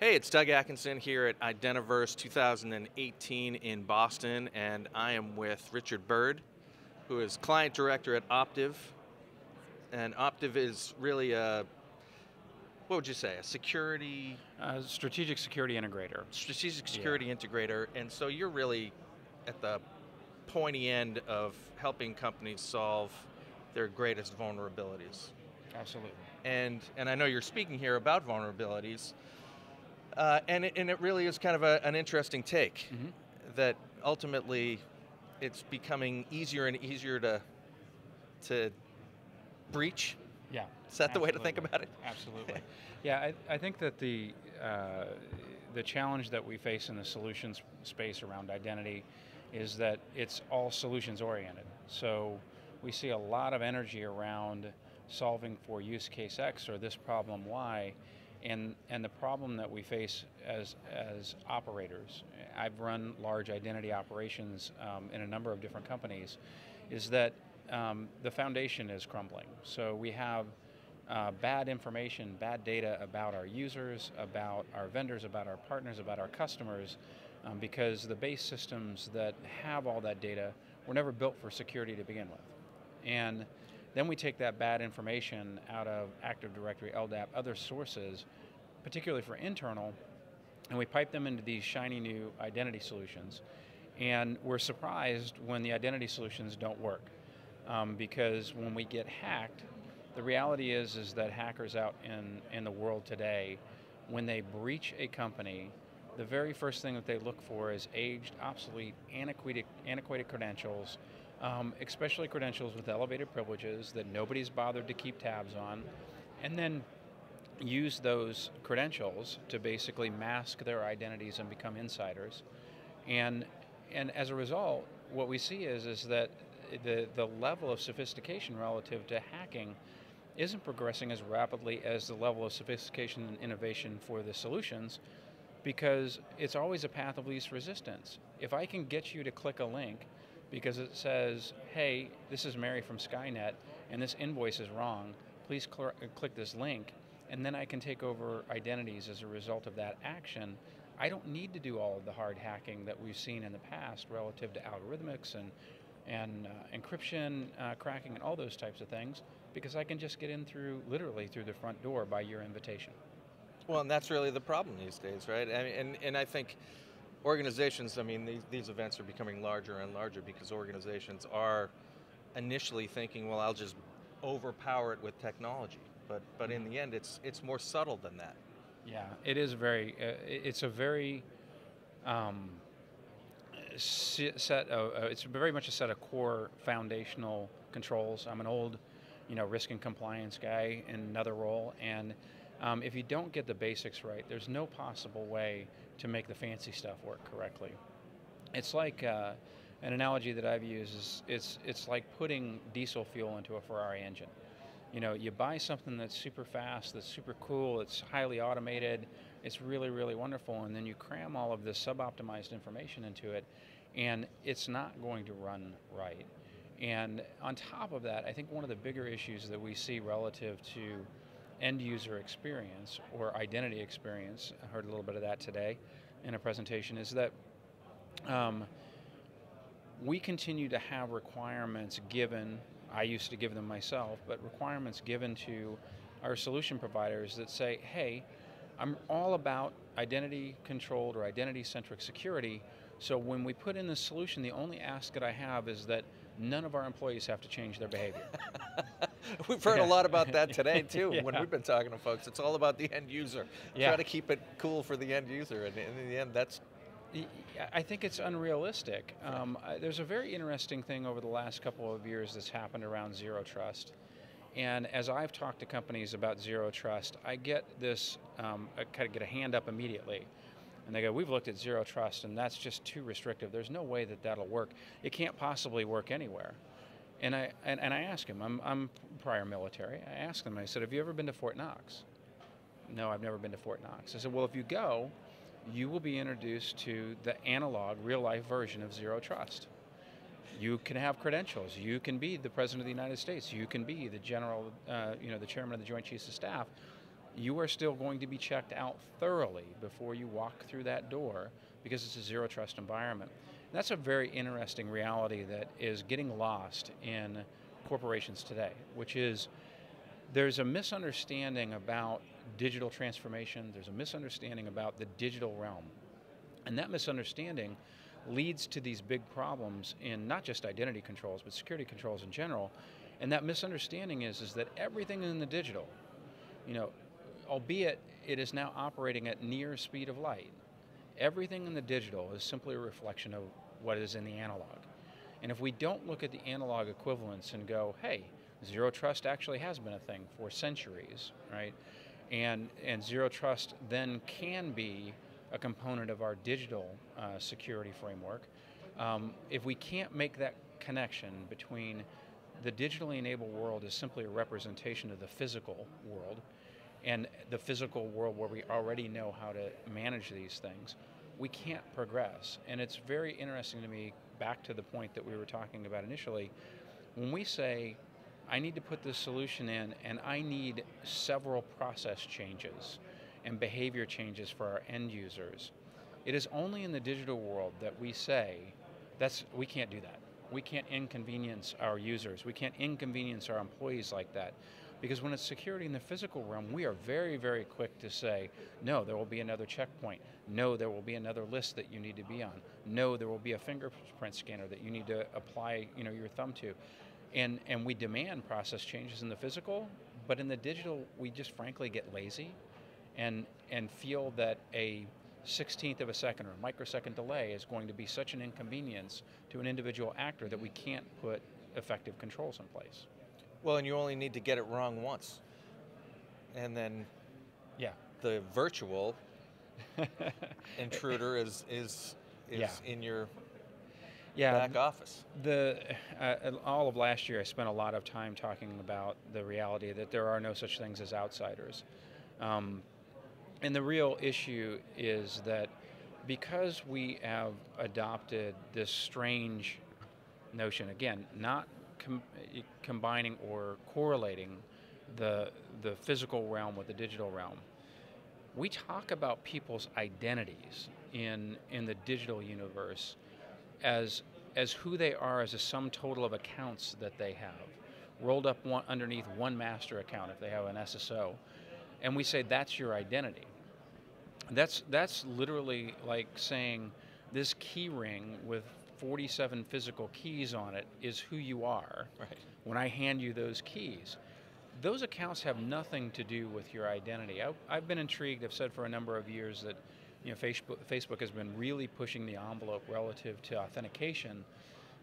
Hey, it's Doug Atkinson here at Identiverse 2018 in Boston, and I am with Richard Bird, who is Client Director at Optiv. And Optiv is really what would you say, a Strategic security integrator. strategic Yeah, security integrator, and so you're really at the pointy end of helping companies solve their greatest vulnerabilities. absolutely. And I know you're speaking here about vulnerabilities, and it really is kind of an interesting take hmm that ultimately it's becoming easier and easier to breach. Yeah, Is that the way to think absolutely. about it? Absolutely. Yeah, I think that the challenge that we face in the solutions space around identity is that it's all solutions oriented. So we see a lot of energy around solving for use case X or this problem Y, and the problem that we face as operators. I've run large identity operations in a number of different companies, is that the foundation is crumbling. So we have bad information, bad data about our users, about our vendors, about our partners, about our customers, because the base systems that have all that data were never built for security to begin with. And then we take that bad information out of Active Directory, LDAP, other sources, particularly for internal, and we pipe them into these shiny new identity solutions. And we're surprised when the identity solutions don't work. Because when we get hacked, the reality is that hackers out in the world today, when they breach a company, the very first thing that they look for is aged, obsolete, antiquated credentials, especially credentials with elevated privileges that nobody's bothered to keep tabs on, and then use those credentials to basically mask their identities and become insiders. And and as a result, what we see is that the level of sophistication relative to hacking isn't progressing as rapidly as the level of sophistication and innovation for the solutions, because it's always a path of least resistance. If I can get you to click a link because it says, hey, this is Mary from Skynet and this invoice is wrong, please click this link, and then I can take over identities as a result of that action. I don't need to do all of the hard hacking that we've seen in the past relative to algorithmics and encryption, cracking, and all those types of things, because I can just get in literally through the front door by your invitation. Well, and that's really the problem these days, right? I mean, and I think organizations, I mean, these events are becoming larger and larger because organizations are initially thinking, well, I'll just overpower it with technology. But in the end, it's more subtle than that. Yeah, it is very. It's a very set. It's very much a set of core foundational controls. I'm an old, risk and compliance guy in another role, and if you don't get the basics right, there's no possible way to make the fancy stuff work correctly. It's like an analogy that I've used is it's like putting diesel fuel into a Ferrari engine. You buy something that's super fast, that's super cool, it's highly automated, it's really, really wonderful, and then you cram all of this sub-optimized information into it, and it's not going to run right. And on top of that, I think one of the bigger issues that we see relative to end user experience or identity experience, I heard a little bit of that today in a presentation, is that we continue to have requirements given. I used to give them myself, but requirements given to our solution providers that say, hey, I'm all about identity controlled or identity centric security, so when we put in this solution, the only ask that I have is that none of our employees have to change their behavior. We've heard a lot about that today too. Yeah. When we've been talking to folks, it's all about the end user. Yeah. Try to keep it cool for the end user, and in the end, that's I think it's unrealistic. There's a very interesting thing over the last couple of years that's happened around zero trust. And as I've talked to companies about zero trust, I get this, I kind of get a hand up immediately. And they go, we've looked at zero trust and that's just too restrictive. There's no way that that'll work. It can't possibly work anywhere. And I ask him, I'm prior military, I asked them, I said, have you ever been to Fort Knox? No, I've never been to Fort Knox. I said, well, if you go, you will be introduced to the analog, real-life version of zero trust. You can have credentials. You can be the President of the United States. You can be the general, the chairman of the Joint Chiefs of Staff. you are still going to be checked out thoroughly before you walk through that door, because it's a zero trust environment. And that's a very interesting reality that is getting lost in corporations today, which is there's a misunderstanding about digital transformation, there's a misunderstanding about the digital realm. And that misunderstanding leads to these big problems in not just identity controls, but security controls in general. And that misunderstanding is that everything in the digital, albeit it is now operating at near speed of light, everything in the digital is simply a reflection of what is in the analog. And if we don't look at the analog equivalents and go, hey, zero trust actually has been a thing for centuries, right? And zero trust then can be a component of our digital security framework. If we can't make that connection between the digitally enabled world is simply a representation of the physical world, and the physical world where we already know how to manage these things, we can't progress. And it's very interesting to me, back to the point that we were talking about initially, when we say, I need to put this solution in and I need several process changes and behavior changes for our end users, it is only in the digital world that we say, we can't do that. We can't inconvenience our users. We can't inconvenience our employees like that. Because when it's security in the physical realm, we are very, very quick to say, no, there will be another checkpoint. No, there will be another list that you need to be on. No, there will be a fingerprint scanner that you need to apply your thumb to. And we demand process changes in the physical, but in the digital, we just frankly get lazy and feel that a 16th of a second or a microsecond delay is going to be such an inconvenience to an individual actor that we can't put effective controls in place. Well, and you only need to get it wrong once. And then the virtual intruder is in your back office. All of last year I spent a lot of time talking about the reality that there are no such things as outsiders. And the real issue is that because we have adopted this strange notion, again, not combining or correlating the physical realm with the digital realm, we talk about people's identities in the digital universe as who they are as a sum total of accounts that they have, rolled up underneath one master account if they have an SSO. And we say that's your identity. That's literally like saying this key ring with 47 physical keys on it is who you are. Right. When I hand you those keys. Those accounts have nothing to do with your identity. I've been intrigued, I've said for a number of years that Facebook has been really pushing the envelope relative to authentication,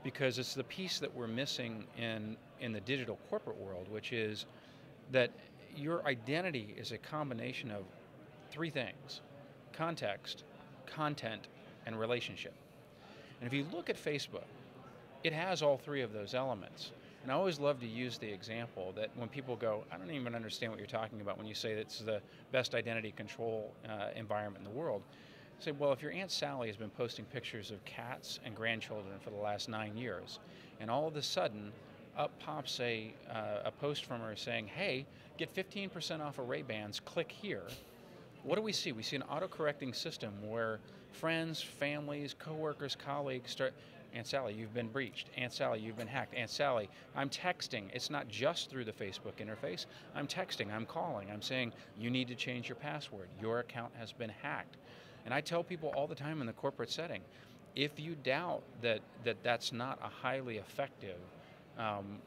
because it's the piece that we're missing in the digital corporate world, which is that your identity is a combination of three things: context, content, and relationship. And if you look at Facebook, it has all three of those elements. And I always love to use the example that when people go, I don't even understand what you're talking about when you say it's the best identity control environment in the world. I say, well, if your Aunt Sally has been posting pictures of cats and grandchildren for the last 9 years, and all of a sudden up pops a post from her saying, hey, get 15% off of Ray-Bans, click here. What do we see? We see an auto-correcting system where friends, families, coworkers, colleagues start, Aunt Sally, you've been breached. Aunt Sally, you've been hacked. Aunt Sally, I'm texting. It's not just through the Facebook interface. I'm texting, I'm calling, I'm saying, you need to change your password. Your account has been hacked. And I tell people all the time in the corporate setting, if you doubt that that's not a highly effective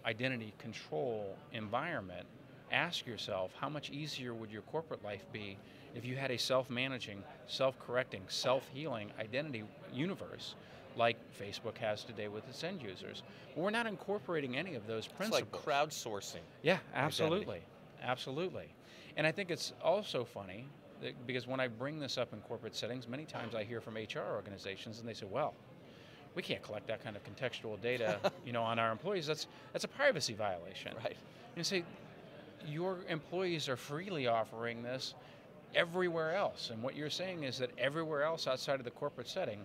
identity control environment, ask yourself, how much easier would your corporate life be if you had a self-managing, self-correcting, self-healing identity universe like Facebook has today with its end users? But we're not incorporating any of those principles. It's like crowdsourcing. Yeah, absolutely. Identity. Absolutely. And I think it's also funny because when I bring this up in corporate settings, many times I hear from HR organizations and they say, well, we can't collect that kind of contextual data on our employees. That's a privacy violation. Right. And say, your employees are freely offering this everywhere else. And what you're saying is that everywhere else outside of the corporate setting,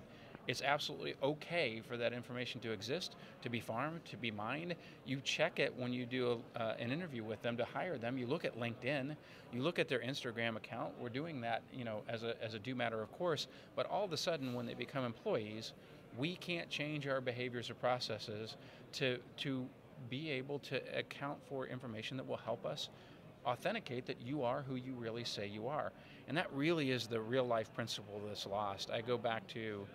It's absolutely okay for that information to exist, to be farmed, to be mined. You check it when you do an interview with them to hire them. You look at LinkedIn, you look at their Instagram account. We're doing that, as a due matter of course. But all of a sudden, when they become employees, we can't change our behaviors or processes to be able to account for information that will help us authenticate that you are who you really say you are. And that really is the real life principle that's lost. I go back to,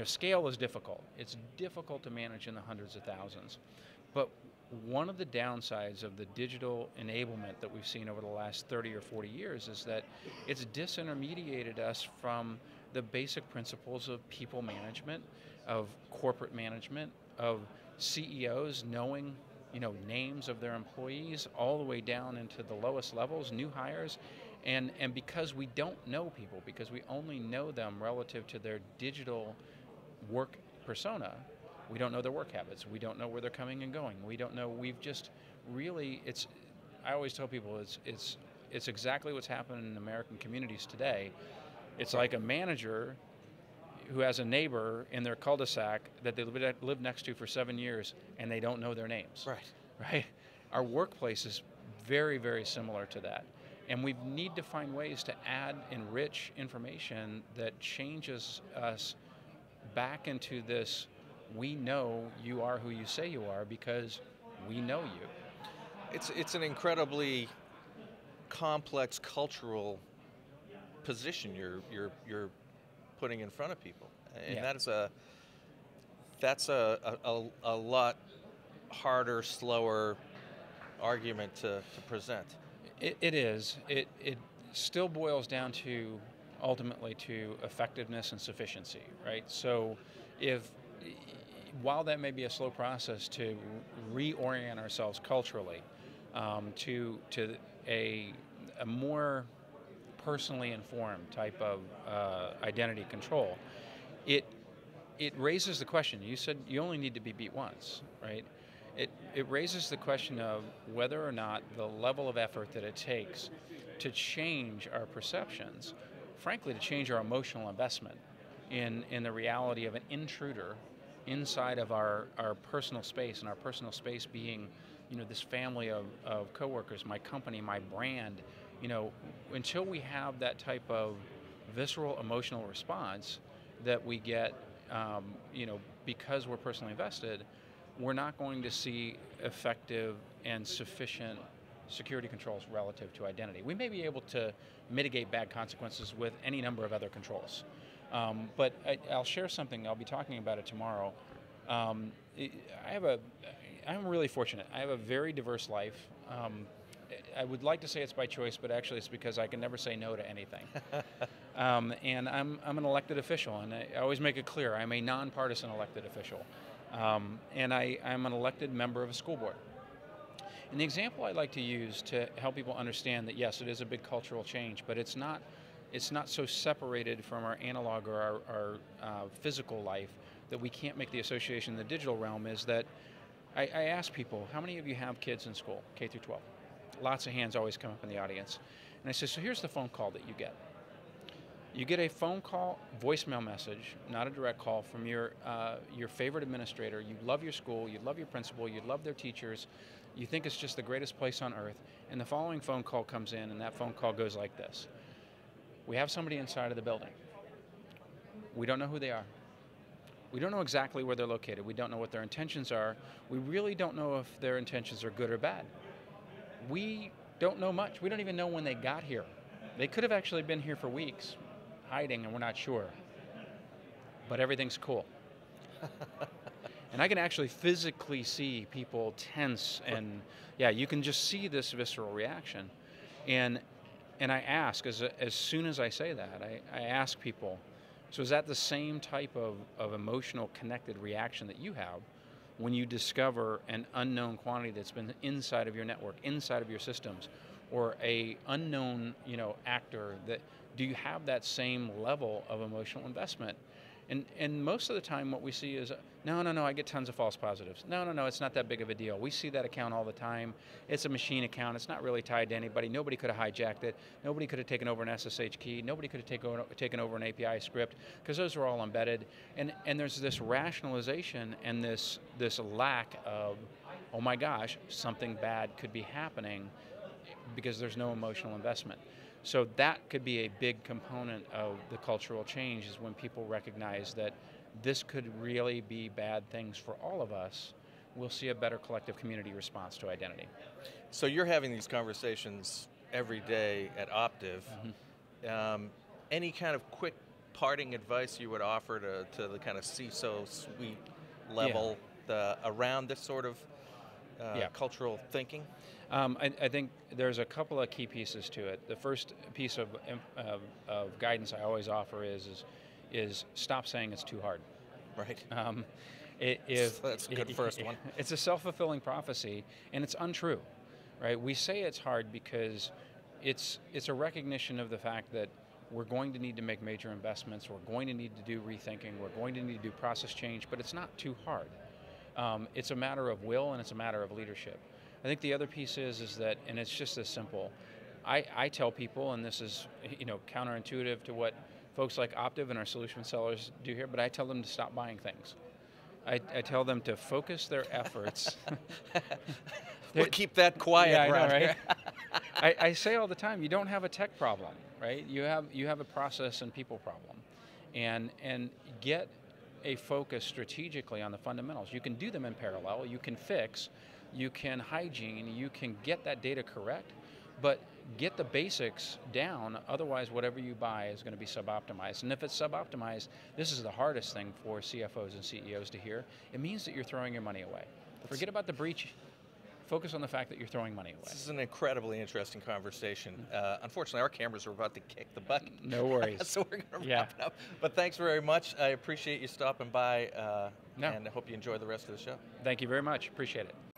scale is difficult. It's difficult to manage in the hundreds of thousands. But one of the downsides of the digital enablement that we've seen over the last 30 or 40 years is that it's disintermediated us from the basic principles of people management, of corporate management, of CEOs knowing names of their employees all the way down into the lowest levels, new hires. And because we don't know people, because we only know them relative to their digital work persona, we don't know their work habits. We don't know where they're coming and going. We don't know, we've just really, I always tell people it's exactly what's happening in American communities today. It's like a manager who has a neighbor in their cul-de-sac that they lived next to for 7 years and they don't know their names. Right? Our workplace is very, very similar to that. And we need to find ways to add enrich information that changes us back into this, we know you are who you say you are because we know you. It's an incredibly complex cultural position you're putting in front of people, and that's a lot harder, slower argument to present. It is. It still boils down to ultimately to effectiveness and sufficiency, right? So while that may be a slow process to reorient ourselves culturally to a more personally informed type of identity control, it raises the question. You said you only need to be beat once, right? It raises the question of whether or not the level of effort that it takes to change our perceptions, frankly, to change our emotional investment in the reality of an intruder inside of our personal space, and our personal space being, this family of coworkers, my company, my brand. Until we have that type of visceral emotional response that we get, because we're personally invested, we're not going to see effective and sufficient security controls relative to identity. We may be able to mitigate bad consequences with any number of other controls. But I'll share something, I'll be talking about it tomorrow. I'm really fortunate. I have a very diverse life. I would like to say it's by choice, but actually it's because I can never say no to anything. And I'm an elected official, and I always make it clear, I'm a nonpartisan elected official. And I'm an elected member of a school board. And the example I like to use to help people understand that yes, it is a big cultural change, but it's not so separated from our analog or our physical life that we can't make the association in the digital realm, is that I ask people, how many of you have kids in school, K through 12? Lots of hands always come up in the audience. And I say, so here's the phone call that you get. You get a phone call, voicemail message, not a direct call, from your favorite administrator. You love your school, you love your principal, you love their teachers, you think it's just the greatest place on earth, and the following phone call comes in, and that phone call goes like this. We have somebody inside of the building. We don't know who they are. We don't know exactly where they're located. We don't know what their intentions are. We really don't know if their intentions are good or bad. We don't know much. We don't even know when they got here. They could have actually been here for weeks, hiding, and we're not sure. But everything's cool. And I can actually physically see people tense, and yeah, you can just see this visceral reaction. And I ask, as soon as I say that, I ask people, so is that the same type of emotional connected reaction that you have when you discover an unknown quantity that's been inside of your network, inside of your systems, or a unknown actor? That do you have that same level of emotional investment? And most of the time what we see is No, I get tons of false positives. No, it's not that big of a deal. We see that account all the time. It's a machine account. It's not really tied to anybody. Nobody could have hijacked it. Nobody could have taken over an SSH key. Nobody could have taken over an API script, because those are all embedded. And there's this rationalization and this lack of, oh my gosh, something bad could be happening, because there's no emotional investment. So that could be a big component of the cultural change, is when people recognize that this could really be bad things for all of us. We'll see a better collective community response to identity. So you're having these conversations every day at Optiv. Mm-hmm. Any kind of quick parting advice you would offer to the kind of CISO suite level around this sort of cultural thinking? I think there's a couple of key pieces to it. The first piece of guidance I always offer is stop saying it's too hard. Right. That's a good first one. It's a self-fulfilling prophecy, and it's untrue, right? We say it's hard because it's a recognition of the fact that we're going to need to make major investments, we're going to need to do rethinking, we're going to need to do process change, but it's not too hard. It's a matter of will, and it's a matter of leadership. I think the other piece is that, and it's just as simple, I tell people, and this is counterintuitive to what folks like Optiv and our solution sellers do here, but I tell them to stop buying things. I tell them to focus their efforts. We'll keep that quiet around here. I say all the time, you don't have a tech problem, right? You have a process and people problem, and get a focus strategically on the fundamentals. You can do them in parallel. You can fix, you can hygiene, you can get that data correct, but get the basics down, otherwise whatever you buy is going to be sub-optimized. And if it's sub-optimized, this is the hardest thing for CFOs and CEOs to hear. It means that you're throwing your money away. Forget about the breach. Focus on the fact that you're throwing money away. This is an incredibly interesting conversation. Unfortunately, our cameras are about to kick the bucket. No worries. So we're going to wrap it up. But thanks very much. I appreciate you stopping by, and I hope you enjoy the rest of the show. Thank you very much. Appreciate it.